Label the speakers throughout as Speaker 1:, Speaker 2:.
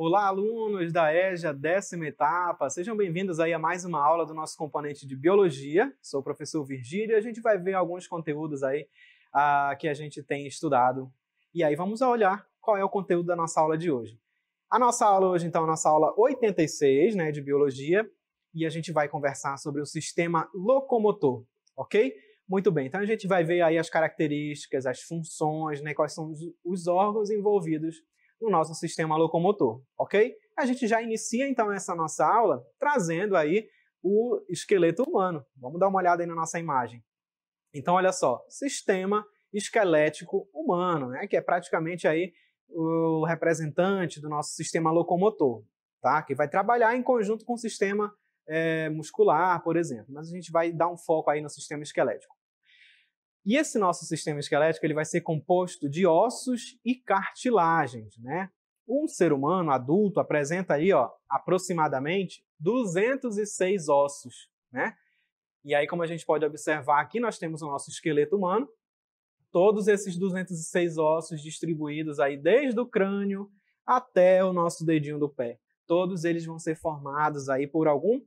Speaker 1: Olá, alunos da EJA, 10ª etapa. Sejam bem-vindos aí a mais uma aula do nosso componente de Biologia. Sou o professor Virgílio e a gente vai ver alguns conteúdos aí que a gente tem estudado. E aí vamos olhar qual é o conteúdo da nossa aula de hoje. A nossa aula hoje, então, é a nossa aula 86, né, de Biologia, e a gente vai conversar sobre o sistema locomotor, ok? Muito bem, então a gente vai ver aí as características, as funções, né, quais são os órgãos envolvidos no nosso sistema locomotor, ok? A gente já inicia, então, essa nossa aula trazendo aí o esqueleto humano. Vamos dar uma olhada aí na nossa imagem. Então, olha só, sistema esquelético humano, né, que é praticamente aí o representante do nosso sistema locomotor, tá? Que vai trabalhar em conjunto com o sistema muscular, por exemplo, mas a gente vai dar um foco aí no sistema esquelético. E esse nosso sistema esquelético ele vai ser composto de ossos e cartilagens, né? Um ser humano adulto apresenta aí, ó, aproximadamente 206 ossos, né? E aí, como a gente pode observar aqui, nós temos o nosso esqueleto humano, todos esses 206 ossos distribuídos aí desde o crânio até o nosso dedinho do pé. Todos eles vão ser formados aí por algum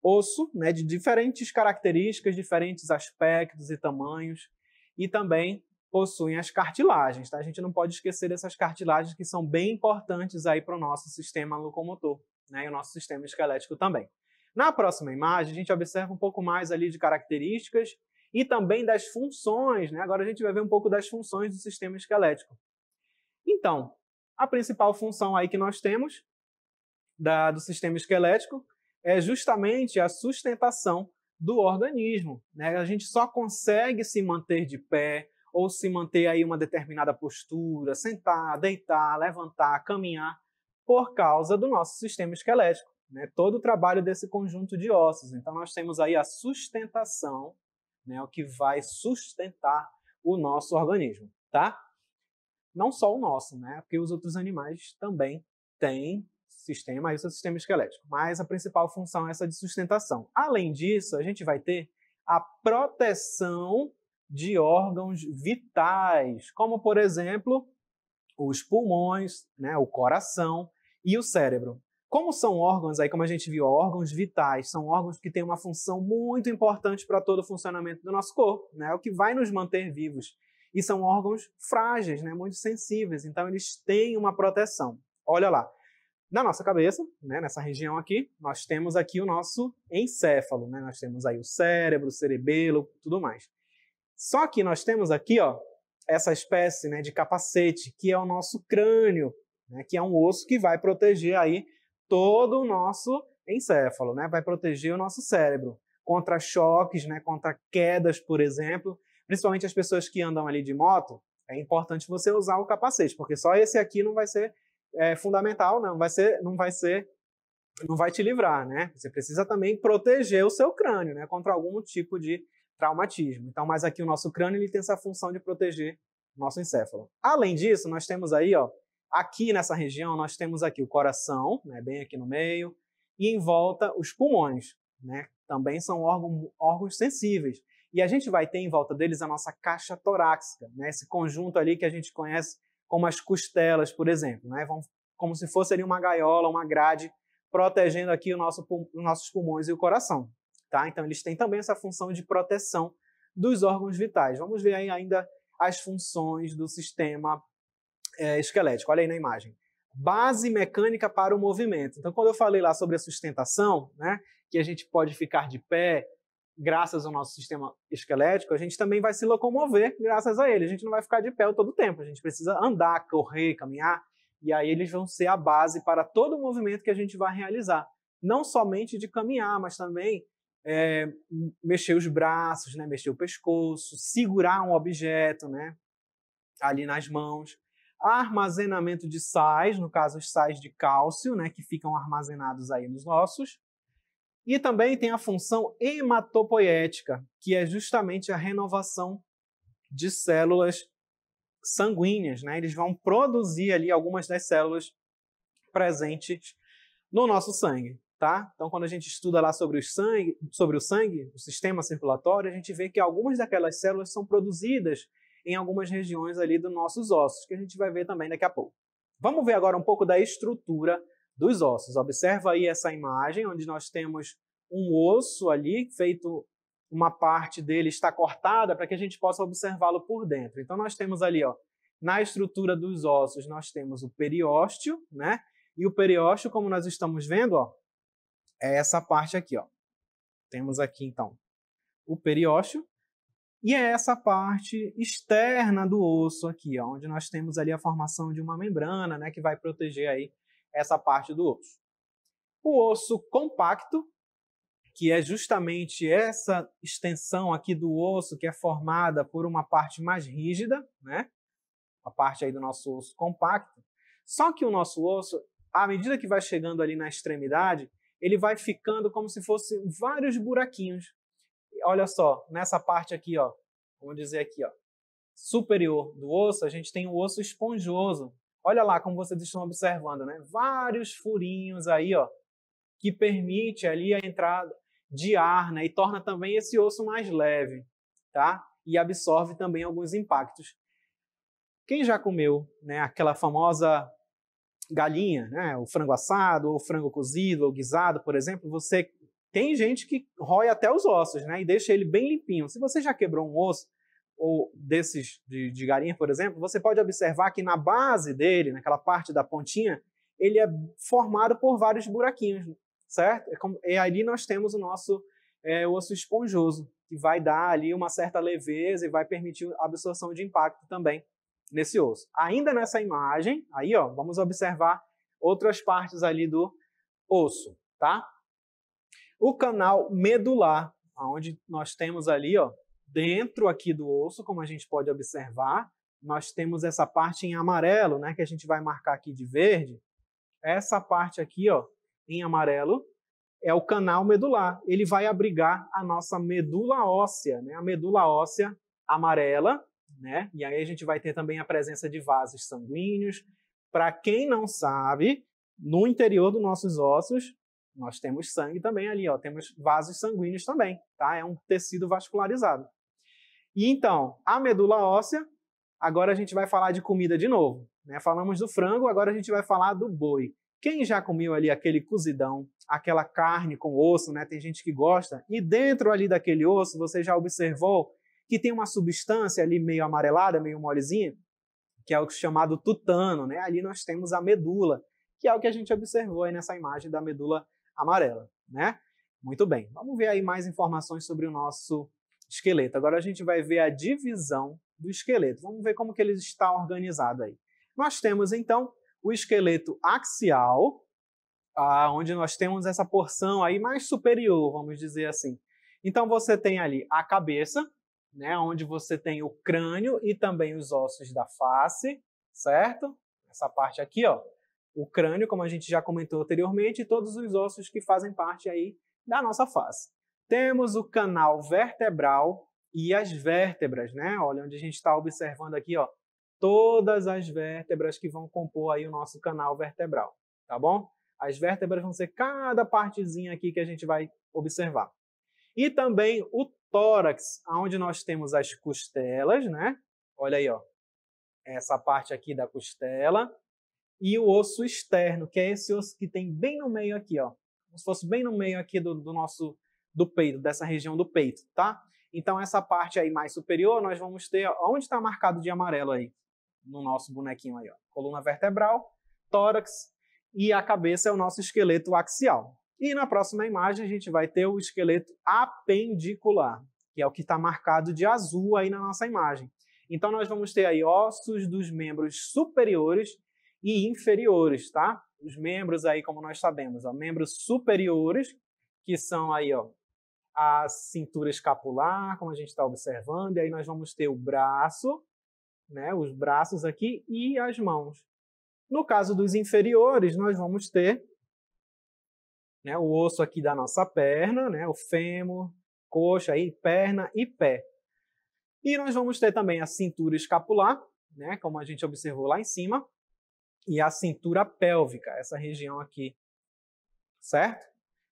Speaker 1: osso, né, de diferentes características, diferentes aspectos e tamanhos, e também possuem as cartilagens, tá? A gente não pode esquecer dessas cartilagens que são bem importantes aí para o nosso sistema locomotor, né, e o nosso sistema esquelético também. Na próxima imagem, a gente observa um pouco mais ali de características e também das funções, né? Agora a gente vai ver um pouco das funções do sistema esquelético. Então, a principal função aí que nós temos do sistema esquelético é justamente a sustentação do organismo, né? A gente só consegue se manter de pé ou se manter aí uma determinada postura, sentar, deitar, levantar, caminhar, por causa do nosso sistema esquelético, né? Todo o trabalho desse conjunto de ossos. Então nós temos aí a sustentação, né? O que vai sustentar o nosso organismo, tá? Não só o nosso, né? Porque os outros animais também têm sistema, aí o seu sistema esquelético. Mas a principal função é essa de sustentação. Além disso, a gente vai ter a proteção de órgãos vitais, como, por exemplo, os pulmões, né, o coração e o cérebro. Como são órgãos, aí, como a gente viu, órgãos vitais, são órgãos que têm uma função muito importante para todo o funcionamento do nosso corpo, né, o que vai nos manter vivos. E são órgãos frágeis, né, muito sensíveis, então eles têm uma proteção. Olha lá. Na nossa cabeça, né, nessa região aqui, nós temos aqui o nosso encéfalo, né? Nós temos aí o cérebro, o cerebelo, tudo mais. Só que nós temos aqui, ó, essa espécie, né, de capacete, que é o nosso crânio, né, que é um osso que vai proteger aí todo o nosso encéfalo, né? Vai proteger o nosso cérebro contra choques, né, contra quedas, por exemplo. Principalmente as pessoas que andam ali de moto, é importante você usar o capacete, porque só esse aqui não vai ser fundamental, não vai te livrar, né? Você precisa também proteger o seu crânio, né, contra algum tipo de traumatismo. Então, mas aqui o nosso crânio ele tem essa função de proteger o nosso encéfalo. Além disso, nós temos aí, ó, aqui nessa região, nós temos aqui o coração, né, bem aqui no meio, e em volta os pulmões, né? Também são órgãos sensíveis. E a gente vai ter em volta deles a nossa caixa torácica, né? Esse conjunto ali que a gente conhece como as costelas, por exemplo, né? Como se fosse ali uma gaiola, uma grade, protegendo aqui os nossos pulmões e o coração, tá? Então, eles têm também essa função de proteção dos órgãos vitais. Vamos ver aí ainda as funções do sistema esquelético. Olha aí na imagem. Base mecânica para o movimento. Então, quando eu falei lá sobre a sustentação, né, que a gente pode ficar de pé, graças ao nosso sistema esquelético, a gente também vai se locomover graças a ele. A gente não vai ficar de pé todo o tempo. A gente precisa andar, correr, caminhar, e aí eles vão ser a base para todo o movimento que a gente vai realizar. Não somente de caminhar, mas também mexer os braços, né? Mexer o pescoço, segurar um objeto, né? Ali nas mãos. Armazenamento de sais, no caso os sais de cálcio, né? Que ficam armazenados aí nos ossos. E também tem a função hematopoética, que é justamente a renovação de células sanguíneas, né? Eles vão produzir ali algumas das células presentes no nosso sangue, tá? Então, quando a gente estuda lá sobre o sangue, o sistema circulatório, a gente vê que algumas daquelas células são produzidas em algumas regiões ali dos nossos ossos, que a gente vai ver também daqui a pouco. Vamos ver agora um pouco da estrutura dos ossos. Observa aí essa imagem, onde nós temos um osso ali, feito uma parte dele está cortada para que a gente possa observá-lo por dentro. Então, nós temos ali, ó, na estrutura dos ossos, nós temos o periósteo, né? E o periósteo, como nós estamos vendo, ó, é essa parte aqui, ó. Temos aqui, então, o periósteo, e é essa parte externa do osso aqui, ó, onde nós temos ali a formação de uma membrana, né, que vai proteger aí essa parte do osso. O osso compacto, que é justamente essa extensão aqui do osso que é formada por uma parte mais rígida, né? A parte aí do nosso osso compacto. Só que o nosso osso, à medida que vai chegando ali na extremidade, ele vai ficando como se fossem vários buraquinhos. Olha só, nessa parte aqui, ó, vamos dizer aqui, ó, superior do osso, a gente tem o osso esponjoso. Olha lá como vocês estão observando, né? Vários furinhos aí, ó, que permite ali a entrada de ar, né? E torna também esse osso mais leve, tá? E absorve também alguns impactos. Quem já comeu, né, aquela famosa galinha, né, o frango assado, ou frango cozido, ou guisado, por exemplo, você tem gente que rói até os ossos, né, e deixa ele bem limpinho. Se você já quebrou um osso, ou desses de galinha, por exemplo, você pode observar que na base dele, naquela parte da pontinha, ele é formado por vários buraquinhos, certo? E ali nós temos o nosso osso esponjoso, que vai dar ali uma certa leveza e vai permitir a absorção de impacto também nesse osso. Ainda nessa imagem, aí, ó, vamos observar outras partes ali do osso, tá? O canal medular, onde nós temos ali, ó, dentro aqui do osso, como a gente pode observar, nós temos essa parte em amarelo, né, que a gente vai marcar aqui de verde. Essa parte aqui, ó, em amarelo, é o canal medular. Ele vai abrigar a nossa medula óssea, né, a medula óssea amarela, né? E aí a gente vai ter também a presença de vasos sanguíneos. Para quem não sabe, no interior dos nossos ossos, nós temos sangue também ali, ó, temos vasos sanguíneos também, tá? É um tecido vascularizado. E então, a medula óssea, agora a gente vai falar de comida de novo, né? Falamos do frango, agora a gente vai falar do boi. Quem já comeu ali aquele cozidão, aquela carne com osso, né? Tem gente que gosta, e dentro ali daquele osso, você já observou que tem uma substância ali meio amarelada, meio molezinha, que é o chamado tutano, né? Ali nós temos a medula, que é o que a gente observou aí nessa imagem da medula amarela, né? Muito bem, vamos ver aí mais informações sobre o nosso esqueleto. Agora a gente vai ver a divisão do esqueleto. Vamos ver como que ele está organizado aí. Nós temos, então, o esqueleto axial, onde nós temos essa porção aí mais superior, vamos dizer assim. Então você tem ali a cabeça, né, onde você tem o crânio e também os ossos da face, certo? Essa parte aqui, ó, o crânio, como a gente já comentou anteriormente, e todos os ossos que fazem parte aí da nossa face. Temos o canal vertebral e as vértebras, né? Olha onde a gente está observando aqui, ó, todas as vértebras que vão compor aí o nosso canal vertebral, tá bom? As vértebras vão ser cada partezinha aqui que a gente vai observar. E também o tórax, onde nós temos as costelas, né? Olha aí, ó, essa parte aqui da costela. E o osso externo, que é esse osso que tem bem no meio aqui, ó. Como se fosse bem no meio aqui do peito, dessa região do peito, tá? Então, essa parte aí mais superior, nós vamos ter, onde está marcado de amarelo aí? No nosso bonequinho aí, ó. Coluna vertebral, tórax e a cabeça é o nosso esqueleto axial. E na próxima imagem a gente vai ter o esqueleto apendicular, que é o que está marcado de azul aí na nossa imagem. Então nós vamos ter aí ossos dos membros superiores e inferiores, tá? Os membros aí, como nós sabemos, ó, membros superiores, que são aí, ó, a cintura escapular, como a gente está observando, e aí nós vamos ter o braço, né, os braços aqui e as mãos. No caso dos inferiores, nós vamos ter, né, o osso aqui da nossa perna, né, o fêmur, coxa, aí, perna e pé. E nós vamos ter também a cintura escapular, né, como a gente observou lá em cima, e a cintura pélvica, essa região aqui, certo?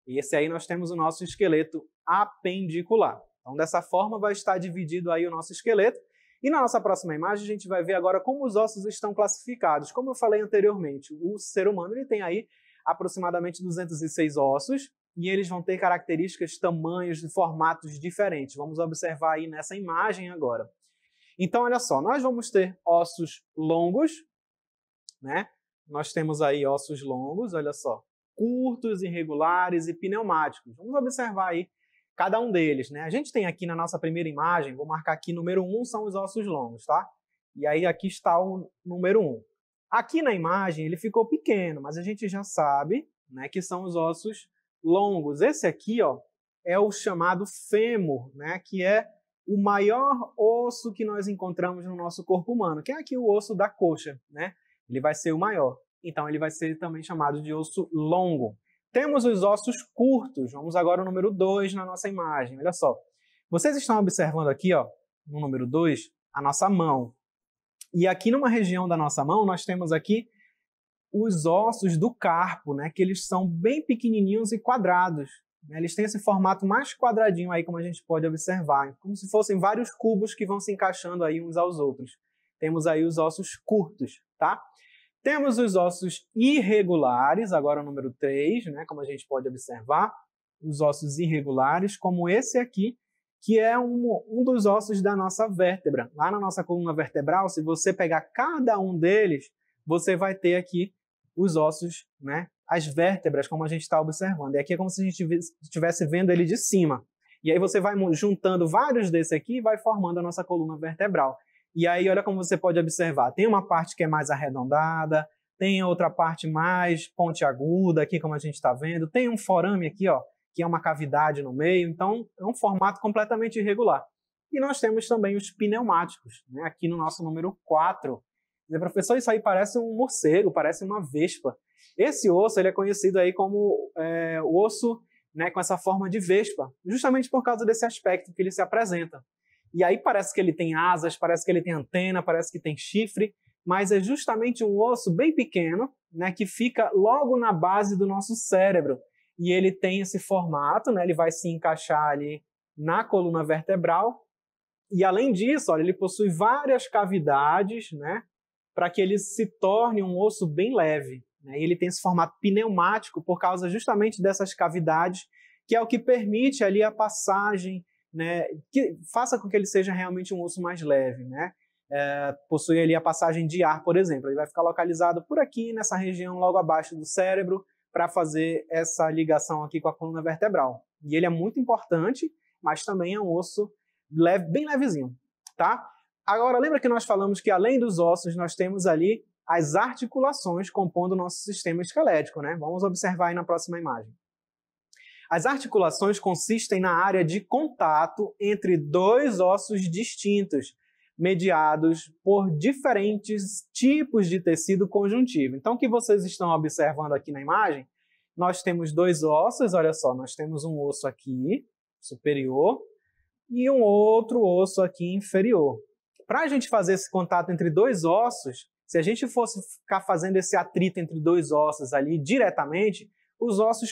Speaker 1: E esse aí nós temos o nosso esqueleto apendicular. Então, dessa forma, vai estar dividido aí o nosso esqueleto. E na nossa próxima imagem, a gente vai ver agora como os ossos estão classificados. Como eu falei anteriormente, o ser humano ele tem aí aproximadamente 206 ossos, e eles vão ter características, tamanhos e formatos diferentes. Vamos observar aí nessa imagem agora. Então, olha só, nós vamos ter ossos longos, né? Nós temos aí ossos longos, olha só, curtos, irregulares e pneumáticos. Vamos observar aí cada um deles, né? A gente tem aqui na nossa primeira imagem, vou marcar aqui, número 1 são os ossos longos, tá? E aí aqui está o número 1. Aqui na imagem ele ficou pequeno, mas a gente já sabe, né, que são os ossos longos. Esse aqui, ó, é o chamado fêmur, né, que é o maior osso que nós encontramos no nosso corpo humano, que é aqui o osso da coxa, né? Ele vai ser o maior. Então ele vai ser também chamado de osso longo. Temos os ossos curtos. Vamos agora ao número 2 na nossa imagem. Olha só. Vocês estão observando aqui, ó, no número 2, a nossa mão. E aqui numa região da nossa mão, nós temos aqui os ossos do carpo, né, que eles são bem pequenininhos e quadrados. Né? Eles têm esse formato mais quadradinho aí, como a gente pode observar, como se fossem vários cubos que vão se encaixando aí uns aos outros. Temos aí os ossos curtos, tá? Temos os ossos irregulares, agora o número 3, né, como a gente pode observar, os ossos irregulares, como esse aqui, que é um dos ossos da nossa vértebra. Lá na nossa coluna vertebral, se você pegar cada um deles, você vai ter aqui os ossos, né, as vértebras, como a gente está observando. E aqui é como se a gente estivesse vendo ele de cima. E aí você vai juntando vários desses aqui e vai formando a nossa coluna vertebral. E aí, olha como você pode observar. Tem uma parte que é mais arredondada, tem outra parte mais pontiaguda, aqui como a gente está vendo. Tem um forame aqui, ó, que é uma cavidade no meio. Então, é um formato completamente irregular. E nós temos também os pneumáticos, né, aqui no nosso número 4. Professor, isso aí parece um morcego, parece uma vespa. Esse osso ele é conhecido aí como o osso, né, com essa forma de vespa, justamente por causa desse aspecto que ele se apresenta. E aí parece que ele tem asas, parece que ele tem antena, parece que tem chifre, mas é justamente um osso bem pequeno, né, que fica logo na base do nosso cérebro. E ele tem esse formato, né, ele vai se encaixar ali na coluna vertebral. E além disso, olha, ele possui várias cavidades, né, para que ele se torne um osso bem leve. Né? E ele tem esse formato pneumático por causa justamente dessas cavidades, que é o que permite ali a passagem, né, que faça com que ele seja realmente um osso mais leve, né? Possui ali a passagem de ar, por exemplo. Ele vai ficar localizado por aqui, nessa região logo abaixo do cérebro, para fazer essa ligação aqui com a coluna vertebral. E ele é muito importante, mas também é um osso leve, bem levezinho, tá? Agora, lembra que nós falamos que além dos ossos, nós temos ali as articulações compondo o nosso sistema esquelético, né? Vamos observar aí na próxima imagem. As articulações consistem na área de contato entre dois ossos distintos, mediados por diferentes tipos de tecido conjuntivo. Então, o que vocês estão observando aqui na imagem, nós temos dois ossos, olha só, nós temos um osso aqui, superior, e um outro osso aqui inferior. Para a gente fazer esse contato entre dois ossos, se a gente fosse ficar fazendo esse atrito entre dois ossos ali diretamente, os ossos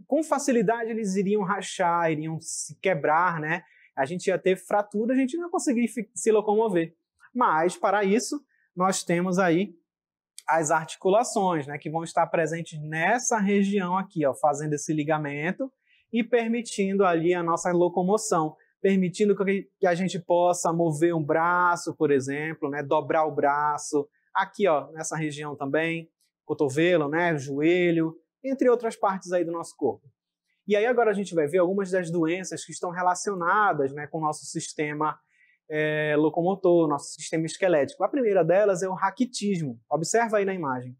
Speaker 1: com facilidade eles iriam rachar, iriam se quebrar, né? A gente ia ter fratura, a gente não ia conseguir se locomover. Mas, para isso, nós temos aí as articulações, né, que vão estar presentes nessa região aqui, ó, fazendo esse ligamento e permitindo ali a nossa locomoção, permitindo que a gente possa mover um braço, por exemplo, né, dobrar o braço, aqui, ó, nessa região também, cotovelo, né, joelho, entre outras partes aí do nosso corpo. E aí agora a gente vai ver algumas das doenças que estão relacionadas, né, com o nosso sistema locomotor, nosso sistema esquelético. A primeira delas é o raquitismo. Observa aí na imagem.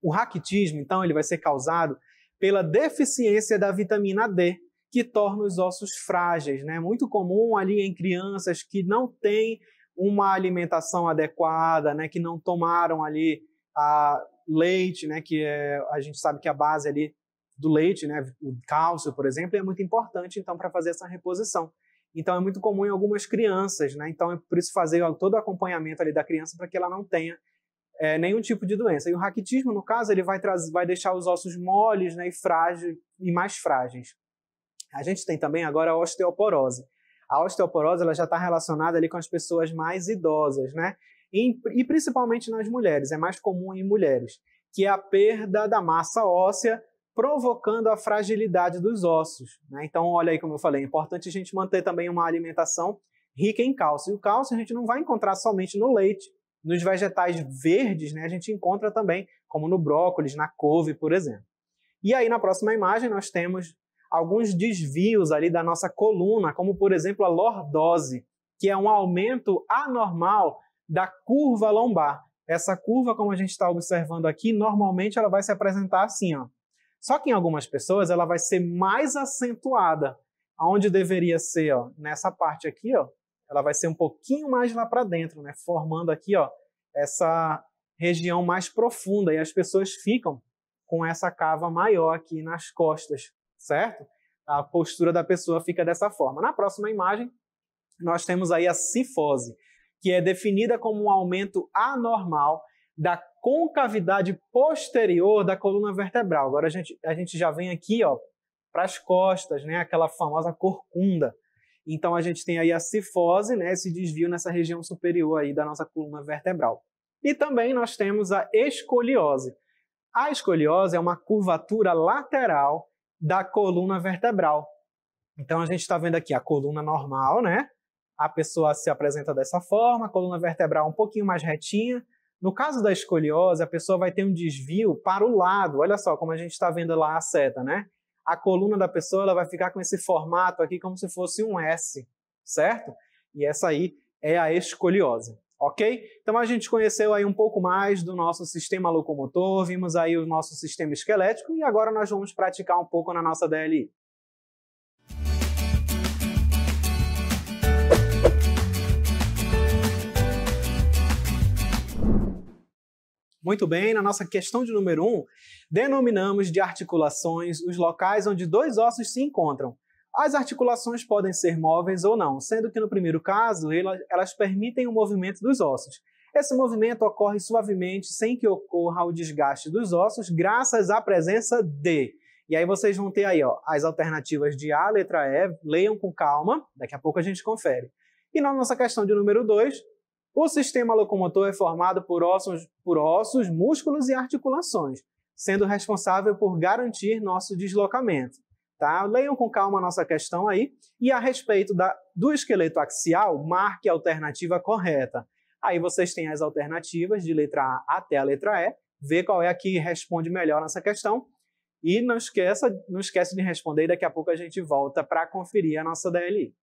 Speaker 1: O raquitismo, então, ele vai ser causado pela deficiência da vitamina D, que torna os ossos frágeis, né? Muito comum ali em crianças que não têm uma alimentação adequada, né, que não tomaram ali leite, né, que a gente sabe que a base ali do leite, né, o cálcio, por exemplo, é muito importante então para fazer essa reposição. Então é muito comum em algumas crianças, né? Então é por isso fazer todo o acompanhamento ali da criança para que ela não tenha nenhum tipo de doença. E o raquitismo, no caso, ele vai deixar os ossos moles, né, e mais frágeis. A gente tem também agora a osteoporose. A osteoporose ela já está relacionada ali com as pessoas mais idosas, né? E principalmente nas mulheres, é mais comum em mulheres. que é a perda da massa óssea, provocando a fragilidade dos ossos, né? Então, olha aí como eu falei, é importante a gente manter também uma alimentação rica em cálcio. E o cálcio a gente não vai encontrar somente no leite, nos vegetais verdes, né? A gente encontra também, como no brócolis, na couve, por exemplo. E aí, na próxima imagem, nós temos alguns desvios ali da nossa coluna, como, por exemplo, a lordose, que é um aumento anormal da curva lombar. Essa curva, como a gente está observando aqui, normalmente ela vai se apresentar assim, ó. Só que em algumas pessoas ela vai ser mais acentuada, onde deveria ser, ó, nessa parte aqui, ó, ela vai ser um pouquinho mais lá para dentro, né, formando aqui, ó, essa região mais profunda, e as pessoas ficam com essa cava maior aqui nas costas, certo? A postura da pessoa fica dessa forma. Na próxima imagem, nós temos aí a cifose, que é definida como um aumento anormal da concavidade posterior da coluna vertebral. Agora a gente já vem aqui, ó, para as costas, né, aquela famosa corcunda. Então a gente tem aí a cifose, né, esse desvio nessa região superior aí da nossa coluna vertebral. E também nós temos a escoliose. A escoliose é uma curvatura lateral da coluna vertebral. Então a gente está vendo aqui a coluna normal, né? A pessoa se apresenta dessa forma, a coluna vertebral um pouquinho mais retinha. No caso da escoliose, a pessoa vai ter um desvio para o lado. Olha só como a gente está vendo lá a seta, né? A coluna da pessoa ela vai ficar com esse formato aqui como se fosse um S, certo? E essa aí é a escoliose, ok? Então a gente conheceu aí um pouco mais do nosso sistema locomotor, vimos aí o nosso sistema esquelético e agora nós vamos praticar um pouco na nossa DLI. Muito bem, na nossa questão de número 1, denominamos de articulações os locais onde dois ossos se encontram. As articulações podem ser móveis ou não, sendo que no primeiro caso, elas permitem o movimento dos ossos. Esse movimento ocorre suavemente, sem que ocorra o desgaste dos ossos, graças à presença de... E aí vocês vão ter aí, ó, as alternativas de A, letra E, leiam com calma, daqui a pouco a gente confere. E na nossa questão de número 2, o sistema locomotor é formado por ossos, músculos e articulações, sendo responsável por garantir nosso deslocamento. Tá? Leiam com calma a nossa questão aí e a respeito do esqueleto axial, marque a alternativa correta. Aí vocês têm as alternativas de letra A até a letra E, vê qual é a que responde melhor nessa questão e não esquece de responder e daqui a pouco a gente volta para conferir a nossa DLI.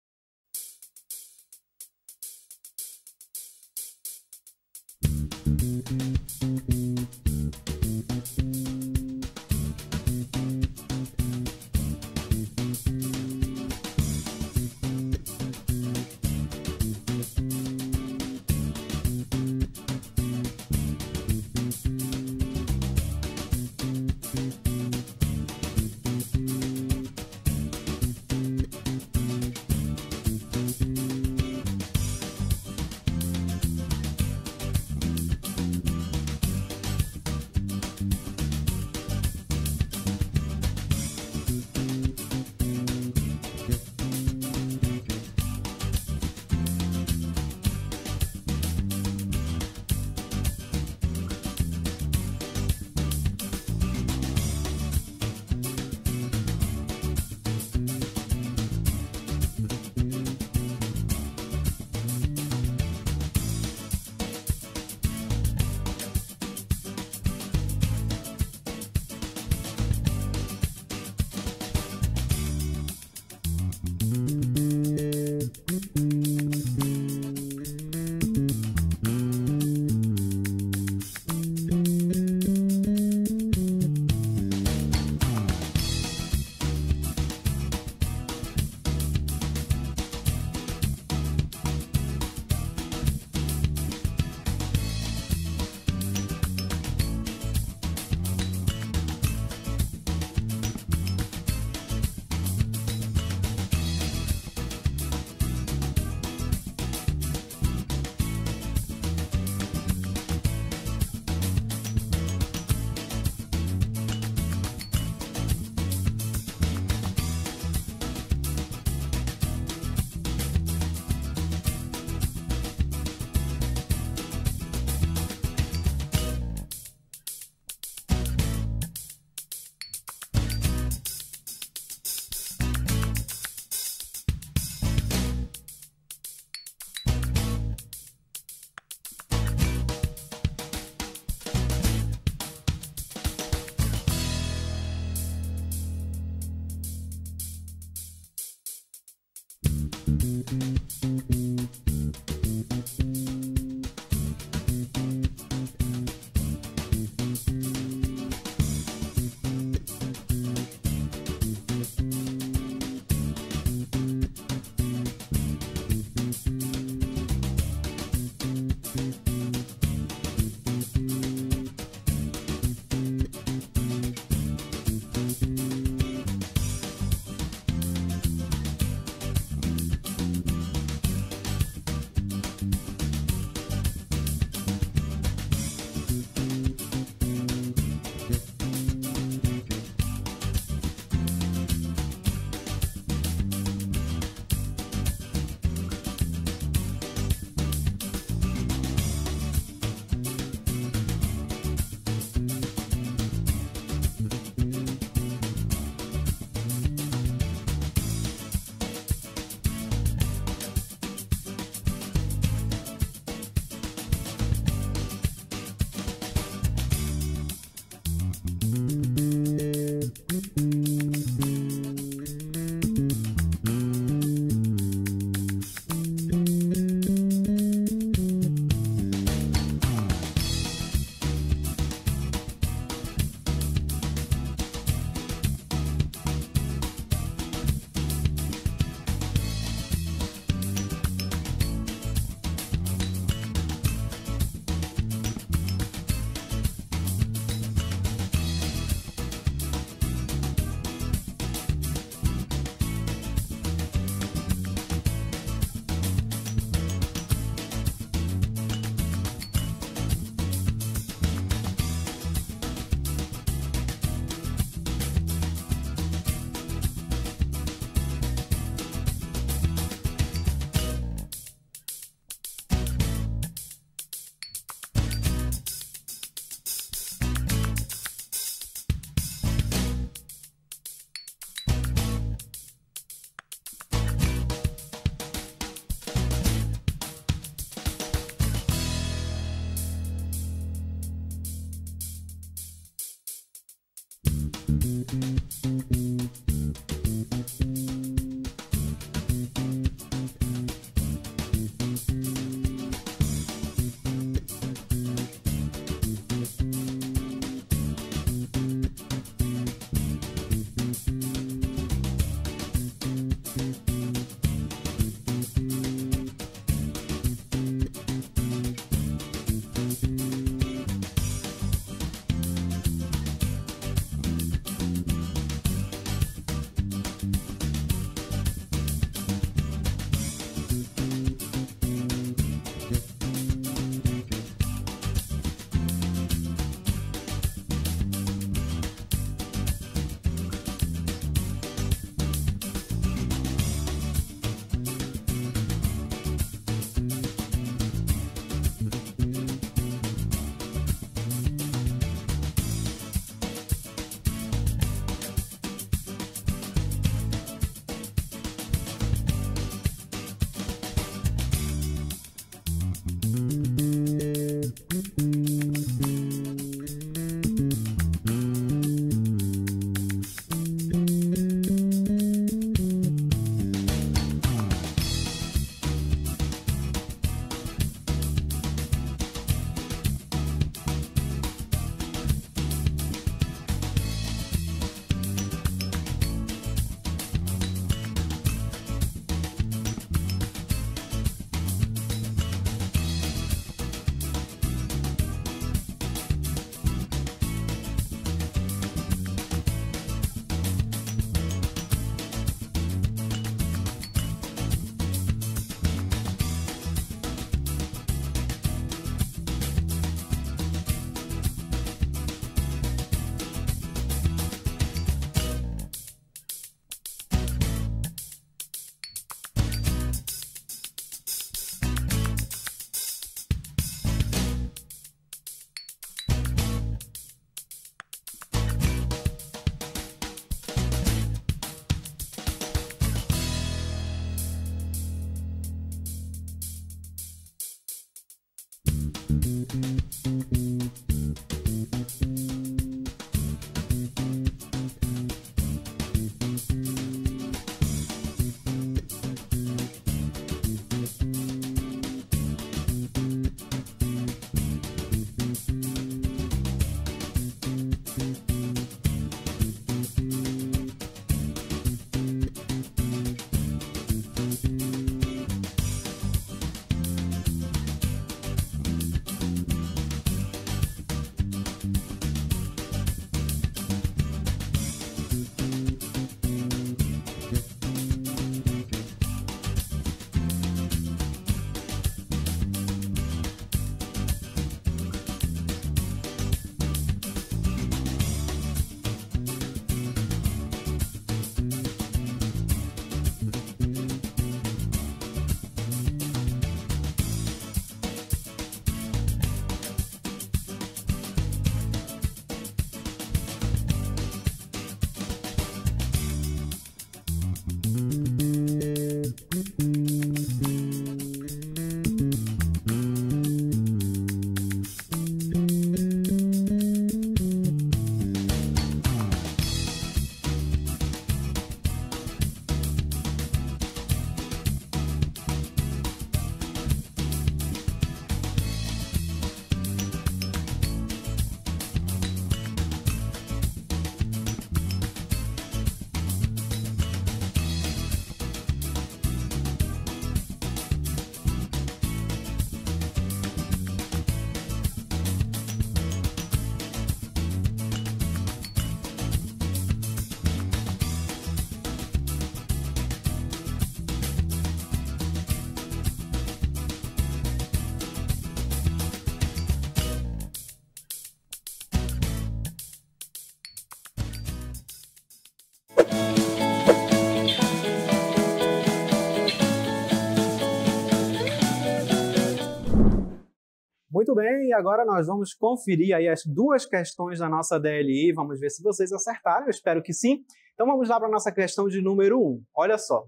Speaker 1: bem, e agora nós vamos conferir aí as duas questões da nossa DLI, vamos ver se vocês acertaram, eu espero que sim. Então vamos lá para a nossa questão de número 1. Olha só,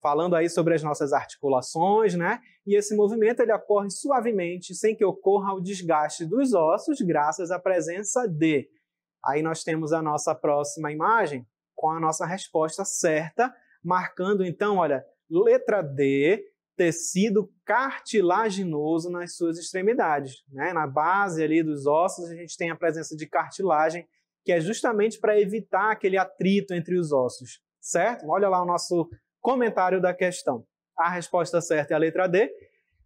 Speaker 1: falando aí sobre as nossas articulações, né? E esse movimento ele ocorre suavemente, sem que ocorra o desgaste dos ossos, graças à presença de. Aí nós temos a nossa próxima imagem com a nossa resposta certa, marcando então, olha, letra D, tecido cartilaginoso nas suas extremidades, né? Na base ali dos ossos a gente tem a presença de cartilagem, que é justamente para evitar aquele atrito entre os ossos, certo? Olha lá o nosso comentário da questão. A resposta certa é a letra D,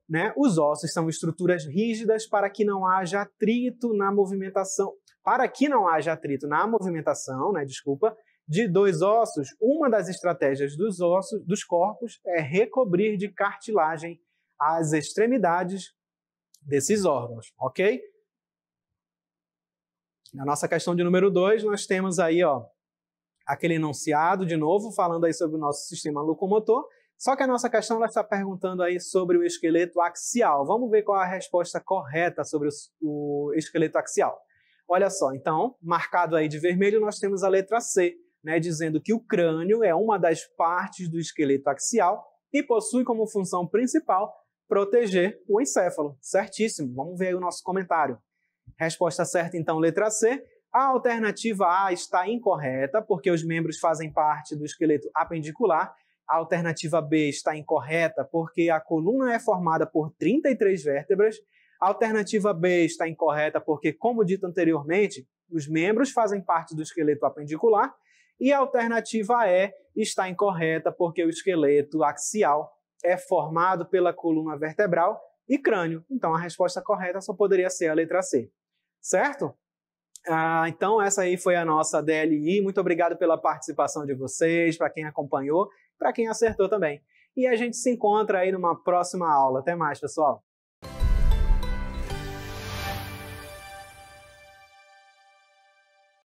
Speaker 1: né? Os ossos são estruturas rígidas para que não haja atrito na movimentação, né? De dois ossos, uma das estratégias dos corpos é recobrir de cartilagem as extremidades desses órgãos, ok? Na nossa questão de número 2, nós temos aí, ó, aquele enunciado, de novo, falando aí sobre o nosso sistema locomotor, só que a nossa questão ela está perguntando aí sobre o esqueleto axial. Vamos ver qual é a resposta correta sobre o esqueleto axial. Olha só, então, marcado aí de vermelho, nós temos a letra C, né, dizendo que o crânio é uma das partes do esqueleto axial e possui como função principal proteger o encéfalo. Certíssimo. Vamos ver aí o nosso comentário. Resposta certa, então, letra C. A alternativa A está incorreta, porque os membros fazem parte do esqueleto apendicular. A alternativa B está incorreta, porque a coluna é formada por 33 vértebras. A alternativa B está incorreta, porque, como dito anteriormente, os membros fazem parte do esqueleto apendicular. E a alternativa E está incorreta, porque o esqueleto axial é formado pela coluna vertebral e crânio. Então, a resposta correta só poderia ser a letra C. Certo? Então, essa aí foi a nossa DLI. Muito obrigado pela participação de vocês, para quem acompanhou, para quem acertou também. E a gente se encontra aí numa próxima aula. Até mais, pessoal!